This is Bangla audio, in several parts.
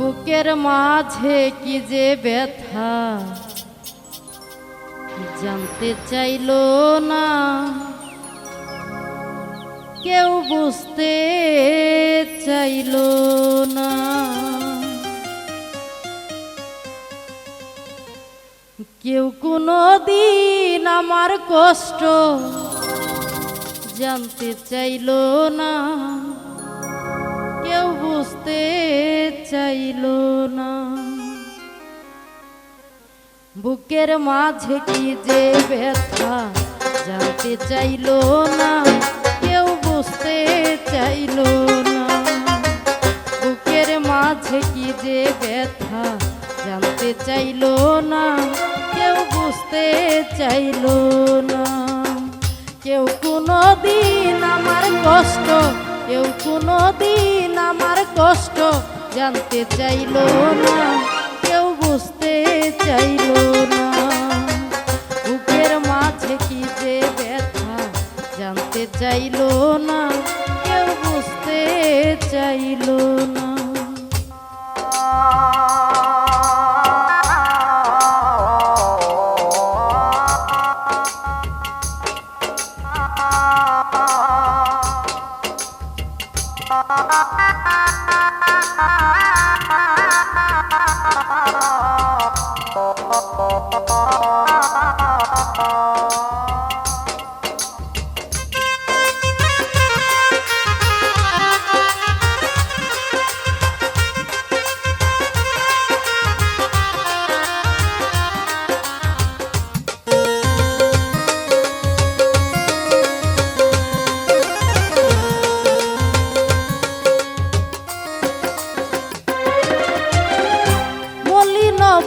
বুকের মাঝে কি যে ব্যথা জানতে চাইলো না কেউ, বুঝতে চাইলো না। কেউ কোনো দিন আমার কষ্ট জানতে চাইলো না, কেউ বুঝতে চাইলো না। বুকের মাঝে কি যে ব্যথা জানতে চাইলো না, কেউ বুঝতে চাইলো না। বুকের মাঝে কি যে ব্যথা জানতে চাইলো না, কেউ বুঝতে চাইলো না। কেউ কোনো দিন আমার কষ্ট, কেউ কোনো দিন আমার কষ্ট জানতে চাইলো না, কেউ বুঝতে চাইলো না। বুকের মাঝে কি যে ব্যথা জানতে চাইলো না, কেউ বুঝতে চাইলো না।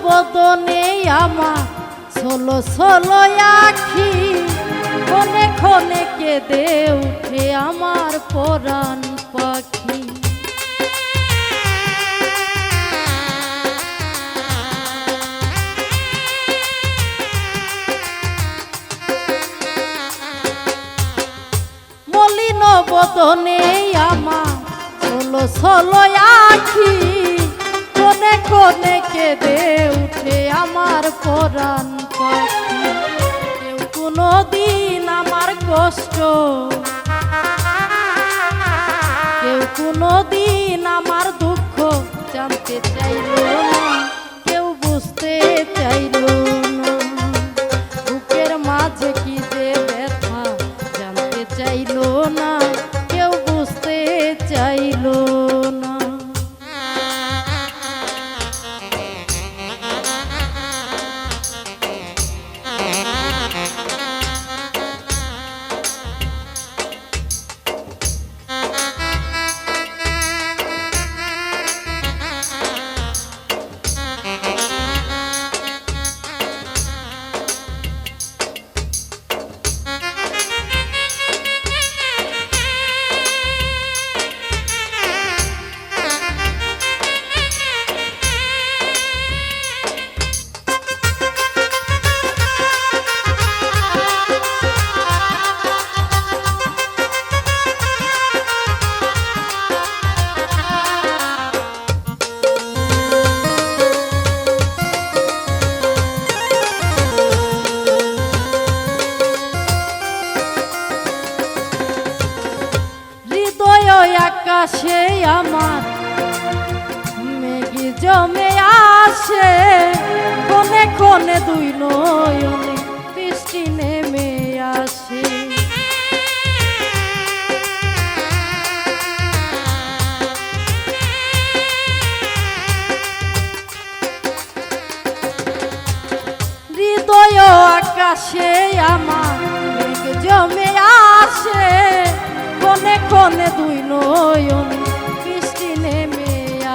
বদনে আমার ষোলো ষোলো আখি, ক্ষণে ক্ষণে কেঁদে উঠে আমার পরাণ পাখি। মলিন বদনে আমার ষোলো ষোলো আখি, কোনে কোনে কেঁদে উঠে আমার পরাণ পাখি। কেউ কোনো দিন আমার কষ্ট, কেউ কোনো দিন আমার দুঃখ জানতে চাইলো না, কেউ বুঝতে চাইলো না। বুকের মাঝে কি যে ব্যথা জানতে চাইলো না, কেউ বুঝতে চাইলো না। আকাশে আমার মেঘ জমে আসে, ক্ষণে ক্ষণে দুই নয়নে বৃষ্টি নেমে আসে। হৃদয় আকাশে আমার মেঘ জমে আসে, ক্ষণে ক্ষণে দুই নয়নে বৃষ্টি নেমে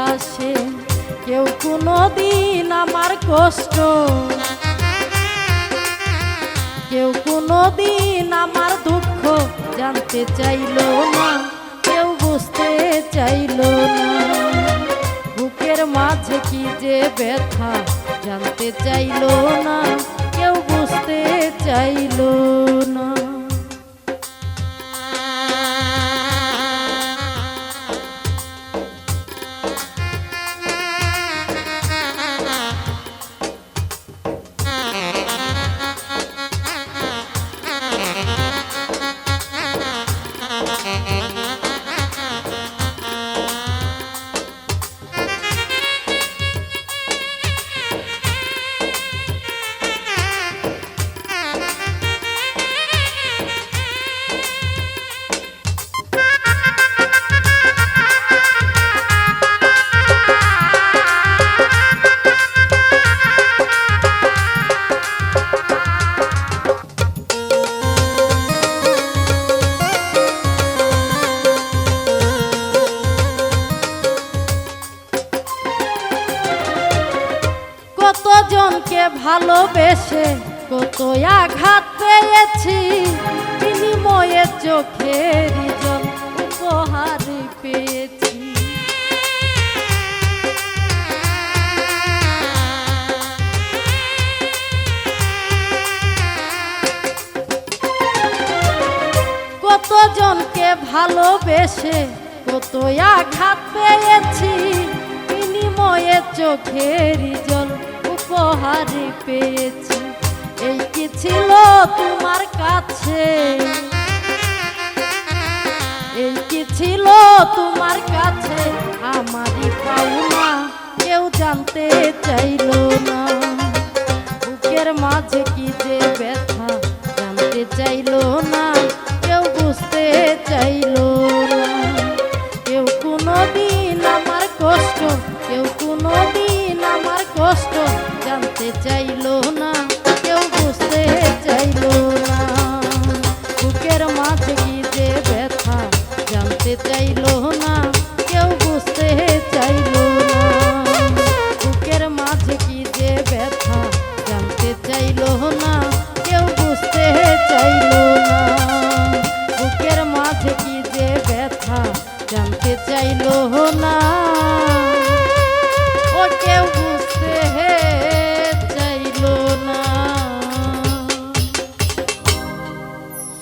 আসে। কেউ কোনো দিন আমার কষ্ট, কেউ কোনো দিন আমার দুঃখ জানতে চাইলো না, কেউ বুঝতে চাইলো না। বুকের মাঝে কি যে ব্যথা জানতে চাইলো না, কেউ বুঝতে চাইলো না। জনকে ভালোবেসে কত আঘাত পেয়েছি, বিনিময়ে চোখের জল উপহার পেয়েছি। কত জনকে ভালোবেসে কত আঘাত পেয়েছি, বিনিময়ে চোখের জল উপহার পেয়েছি। এই কি ছিল তোমার কাছে, এই কি ছিল তোমার কাছে আমারই পাওনা, কেউ জানতে চাইল না। বুকের মাঝে কি যে ব্যথা জানতে চাইল না, কেউ বুঝতে চাইল না। কেউ কোনোদিন আমার কষ্ট, কেউ কোনোদিন আমার কষ্ট জানতে চাইল না, কেউ বুঝতে চাইল না। বুকের মাঝে কি যে ব্যথা জানতে চাইল না, কেউ বুঝতে চাইল না। বুকের মাঝে কি যে ব্যথা জানতে চাইল না, কেউ বুঝতে চাইল না। বুকের মাঝে কি যে ব্যথা জানতে চাইল না।